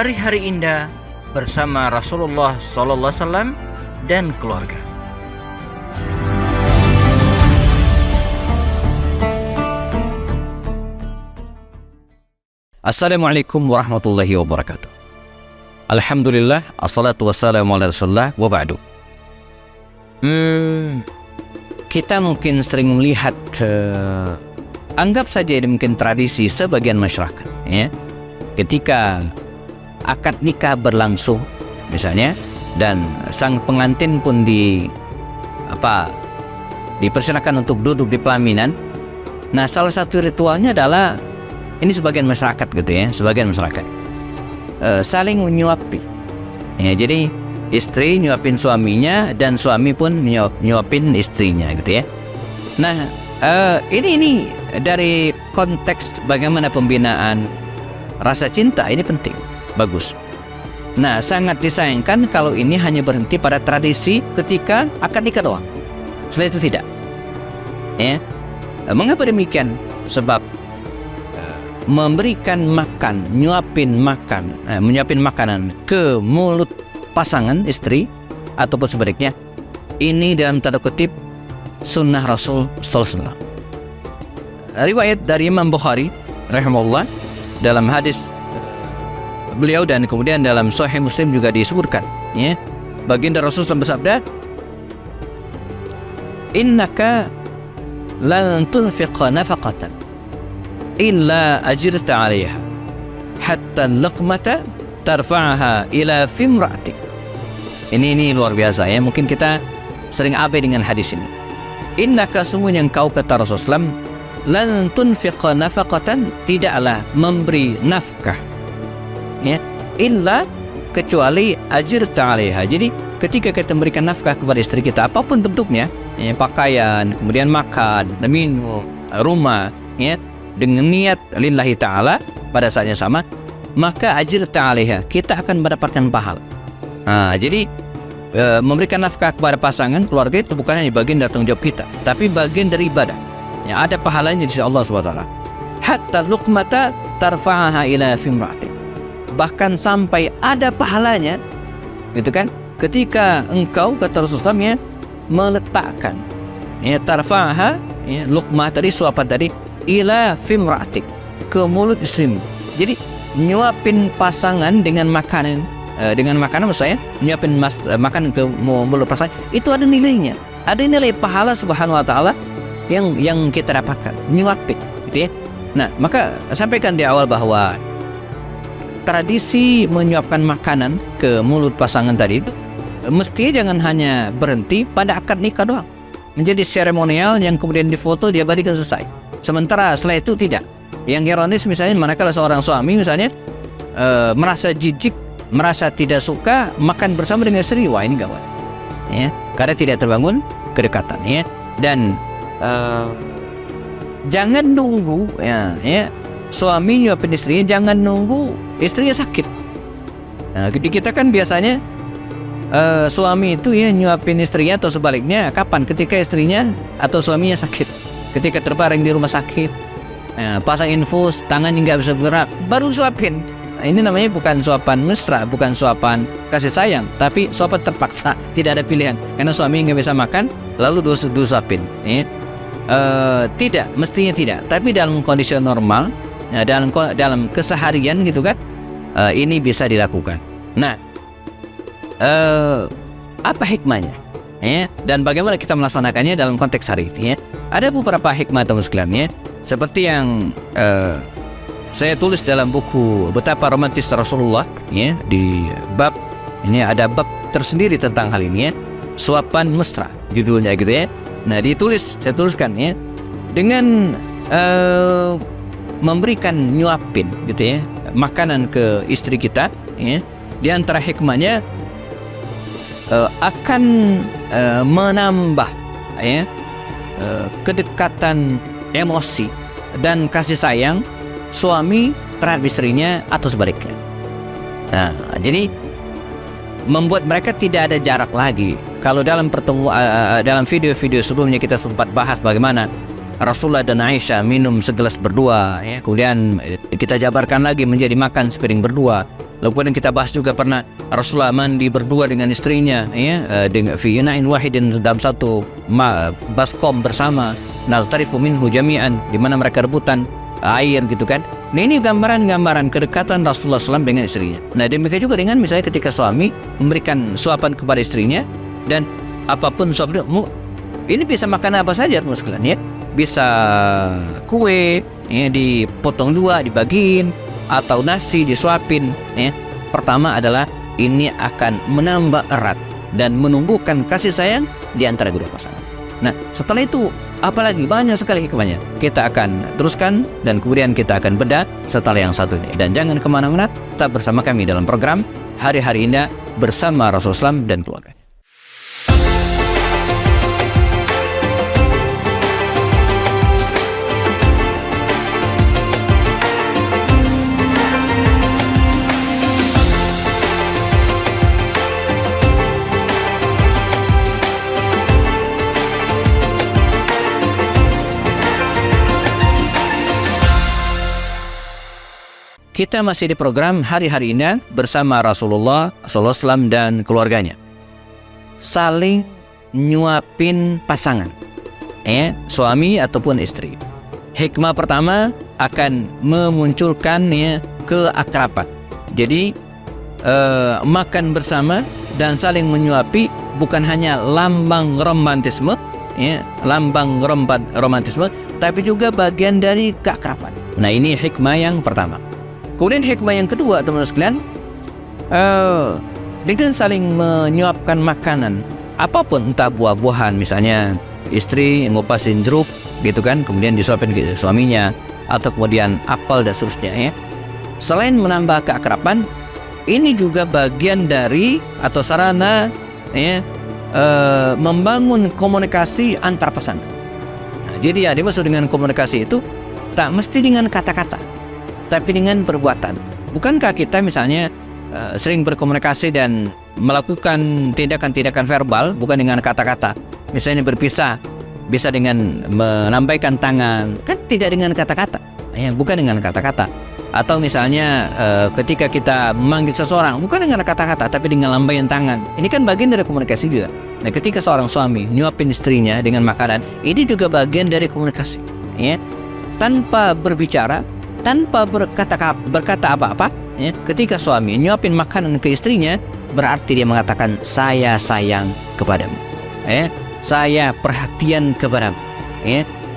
hari-hari indah bersama Rasulullah SAW dan keluarga. Assalamualaikum warahmatullahi wabarakatuh. Alhamdulillah, assalatu wassalamu ala rasulullah wa ba'du. Kita mungkin sering melihat anggap saja ini mungkin tradisi sebagian masyarakat, ya. Ketika akad nikah berlangsung misalnya, dan sang pengantin pun dipersilakan untuk duduk di pelaminan. Nah, salah satu ritualnya adalah ini sebagian masyarakat gitu ya, sebagian masyarakat saling menyuapi. Ya, jadi istri nyuapin suaminya dan suami pun nyuapin istrinya gitu ya. Nah, ini dari konteks bagaimana pembinaan rasa cinta ini penting, bagus. Nah, sangat disayangkan kalau ini hanya berhenti pada tradisi ketika akad nikah doang. Setelah itu tidak. Ya. Mengapa demikian? Sebab memberikan makan, menyuapin makanan ke mulut pasangan istri ataupun sebaliknya, ini dalam tanda kutip sunnah Rasul SAW. Riwayat dari Imam Bukhari rahimahullah dalam hadis beliau, dan kemudian dalam Sahih Muslim juga disebutkan, ya, baginda Rasulullah bersabda, innaka lan tunfiqa nafaqatan illa ajirta 'alaiha hatta luqmata tarfa'aha ila fimra'atik. Ini luar biasa ya, mungkin kita sering abai dengan hadis ini. Innaka, sungguhnya engkau, kata Rasulullah, lan tunfiqa nafaqatan, tidaklah memberi nafkah, ya, illa, kecuali ajirta 'alaiha. Jadi ketika kita memberikan nafkah kepada istri kita apapun bentuknya, ya, pakaian, kemudian makan, minum, rumah, ya, dengan niat lillahi ta'ala pada saat yang sama, maka ajirta 'alaiha, kita akan mendapatkan pahala. Nah, jadi memberikan nafkah kepada pasangan, keluarga itu bukan hanya bagian dari tanggung jawab kita, tapi bagian dari ibadah. Ya, ada pahalanya di sisi Allah SWT. Hatta luqmata tarfa'aha ila fimra'atik. Bahkan sampai ada pahalanya, gitu kan? Ketika engkau, kata Rasulullah, ya, meletakkan, ya, tarfa'aha, ya, luqmah tadi, suapan tadi, ila fimra'atik, ke mulut istrimu. Jadi nyuapin pasangan dengan makanan, maksud saya nyuapin makanan ke mulut pasangan, itu ada nilainya, ada nilai pahala subhanahu wa ta'ala yang kita dapatkan, nyuapin gitu ya. Nah, maka sampaikan di awal bahwa tradisi menyuapkan makanan ke mulut pasangan tadi itu mestinya jangan hanya berhenti pada akad nikah doang, menjadi seremonial yang kemudian difoto diabadikan selesai. Sementara setelah itu tidak. Yang ironis misalnya, manakala seorang suami misalnya merasa jijik, merasa tidak suka makan bersama dengan istri, wah ini gawat, ya, karena tidak terbangun kedekatan, ya. Dan jangan nunggu, ya, suami nyuapin istrinya, jangan nunggu istrinya sakit. Nah, kita kan biasanya suami itu, ya, nyuapin istrinya atau sebaliknya kapan? Ketika istrinya atau suaminya sakit, ketika terbaring di rumah sakit, pasang infus, tangannya nggak bisa bergerak, baru suapin. Nah, ini namanya bukan suapan mesra, bukan suapan kasih sayang, tapi suapan terpaksa, tidak ada pilihan karena suami nggak bisa makan, lalu suapin, ya. Tidak, mestinya tidak. Tapi dalam kondisi normal, ya, dalam keseharian gitu kan, ini bisa dilakukan. Nah, apa hikmahnya, ya, dan bagaimana kita melaksanakannya dalam konteks hari ini, ya? Ada beberapa hikmah, teman sekalian, ya. Seperti yang saya tulis dalam buku Betapa Romantis Rasulullah, ya, di bab ini ada bab tersendiri tentang hal ini, ya, suapan mesra judulnya gitu ya. Nah, saya tuliskan, ya, dengan memberikan nyuapin gitu ya makanan ke istri kita, ya, di antara hikmahnya akan menambah, ya, kedekatan emosi dan kasih sayang suami terhadap istrinya atau sebaliknya. Nah, jadi membuat mereka tidak ada jarak lagi. Kalau dalam dalam video-video sebelumnya kita sempat bahas bagaimana Rasulullah dan Aisyah minum segelas berdua, ya, kemudian kita jabarkan lagi menjadi makan sepiring berdua. Lalu kita bahas juga pernah Rasulullah mandi berdua dengan istrinya, ya, dengan fi ina'in wahidin, dalam satu baskom bersama, naltarifu minhu jami'an, di mana mereka rebutan air gitu kan. Nah, ini gambaran-gambaran kedekatan Rasulullah SAW dengan istrinya. Nah, demikian juga dengan misalnya ketika suami memberikan suapan kepada istrinya, dan apapun suapan ini bisa makan apa saja teman sekalian, ya. Bisa kue, ya, dipotong dua, dibagiin, atau nasi disuapin, ya. Pertama adalah ini akan menambah erat dan menumbuhkan kasih sayang di antara kedua pasangan. Nah, setelah itu apalagi banyak sekali hikmahnya. Kita akan teruskan dan kemudian kita akan bedah setelah yang satu ini. Dan jangan kemana-mana, tetap bersama kami dalam program Hari-Hari Indah bersama Rasulullah SAW dan keluarga. Kita masih di program Hari-Hari Indah bersama Rasulullah SAW dan keluarganya. Saling nyuapin pasangan, suami ataupun istri. Hikmah pertama akan memunculkan, ya, keakraban. Jadi makan bersama dan saling menyuapi bukan hanya lambang romantisme, ya, romantisme, tapi juga bagian dari keakraban. Nah, ini hikmah yang pertama. Kemudian hikmah yang kedua, teman-teman sekalian, dengan saling menyuapkan makanan apapun, entah buah-buahan, misalnya istri ngupasin jeruk gitu kan, kemudian disuapin ke suaminya, atau kemudian apel dan seterusnya, ya. Selain menambah keakraban, ini juga bagian dari atau sarana, ya, membangun komunikasi antar pasangan. Nah, jadi ya, dimaksud dengan komunikasi itu tak mesti dengan kata-kata, tapi dengan perbuatan. Bukankah kita misalnya sering berkomunikasi dan melakukan tindakan-tindakan verbal bukan dengan kata-kata? Misalnya berpisah, bisa dengan melambaikan tangan, kan tidak dengan kata-kata, ya, bukan dengan kata-kata. Atau misalnya ketika kita memanggil seseorang bukan dengan kata-kata, tapi dengan lambaian tangan. Ini kan bagian dari komunikasi juga. Nah, ketika seorang suami nyuapin istrinya dengan makanan, ini juga bagian dari komunikasi, ya. Tanpa berbicara, tanpa berkata apa-apa, ya, ketika suami nyuapin makanan ke istrinya, berarti dia mengatakan saya sayang kepadamu, saya perhatian kepadamu,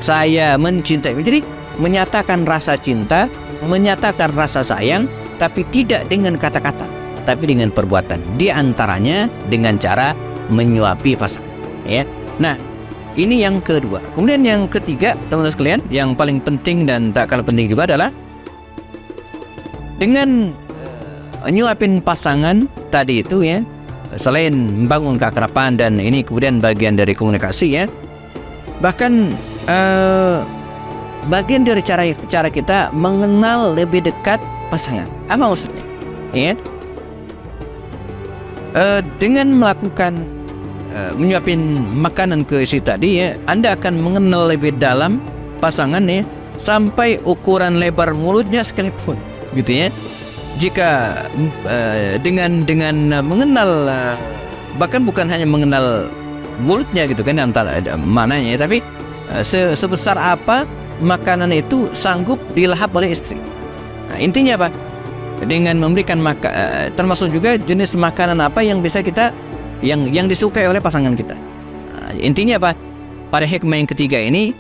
saya mencintai. Jadi menyatakan rasa cinta, menyatakan rasa sayang, tapi tidak dengan kata-kata, tapi dengan perbuatan. Di antaranya dengan cara menyuapi pasangan, ya. Nah, ini yang kedua. Kemudian yang ketiga, teman-teman sekalian, yang paling penting dan tak kalah penting juga adalah dengan nyuapin pasangan tadi itu, ya, selain membangun keakraban dan ini kemudian bagian dari komunikasi, ya, bahkan bagian dari cara kita mengenal lebih dekat pasangan. Apa maksudnya? Ya, dengan melakukan menyuapin makanan ke istri tadi, ya, Anda akan mengenal lebih dalam pasangan, ya, sampai ukuran lebar mulutnya sekalipun, gitu, ya. Jika dengan mengenal, bahkan bukan hanya mengenal mulutnya gitu kan, antara mananya, tapi sebesar apa makanan itu sanggup dilahap oleh istri. Nah, intinya apa? Dengan memberikan termasuk juga jenis makanan apa yang bisa kita yang disukai oleh pasangan kita. Nah, intinya apa? Pada hikmah yang ketiga ini,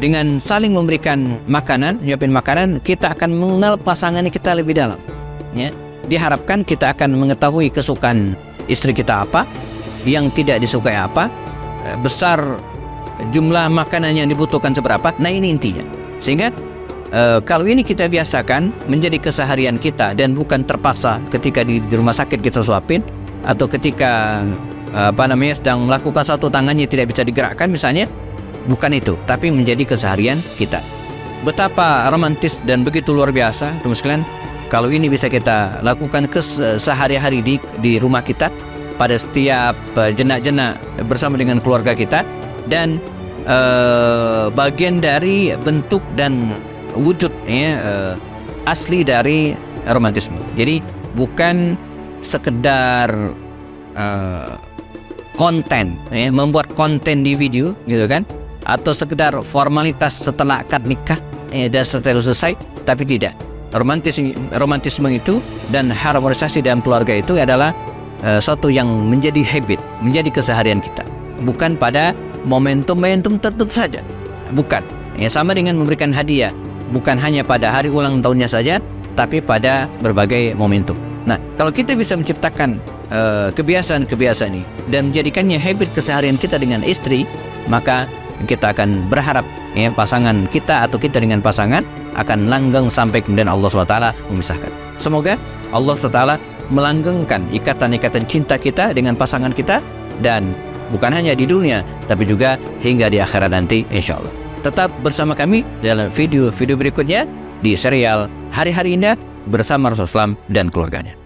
dengan saling memberikan makanan, nyiapin makanan, kita akan mengenal pasangan kita lebih dalam, ya. Diharapkan kita akan mengetahui kesukaan istri kita apa, yang tidak disukai apa, besar jumlah makanan yang dibutuhkan seberapa. Nah, ini intinya. Sehingga kalau ini kita biasakan menjadi keseharian kita dan bukan terpaksa ketika di rumah sakit kita suapin, atau ketika sedang melakukan satu tangannya tidak bisa digerakkan misalnya, bukan itu, tapi menjadi keseharian kita. Betapa romantis dan begitu luar biasa, teman sekalian, kalau ini bisa kita lakukan sehari-hari di rumah kita, pada setiap jenak-jenak bersama dengan keluarga kita, dan bagian dari bentuk dan wujud, asli dari romantisme. Jadi bukan sekedar konten, membuat konten di video gitu kan, atau sekedar formalitas setelah akad nikah dan setelah selesai, tapi tidak. Romantisme itu dan harmonisasi dalam keluarga itu adalah suatu yang menjadi habit, menjadi keseharian kita, bukan pada momentum-momentum tertentu saja, bukan. Sama dengan memberikan hadiah, bukan hanya pada hari ulang tahunnya saja, tapi pada berbagai momentum. Nah, kalau kita bisa menciptakan kebiasaan-kebiasaan ini dan menjadikannya habit keseharian kita dengan istri, maka kita akan berharap pasangan kita atau kita dengan pasangan akan langgeng sampai kemudian Allah SWT memisahkan. Semoga Allah SWT melanggengkan ikatan-ikatan cinta kita dengan pasangan kita, dan bukan hanya di dunia tapi juga hingga di akhirat nanti insyaallah. Tetap bersama kami dalam video-video berikutnya di serial Hari-Hari Indah bersama Rasulullah SAW dan keluarganya.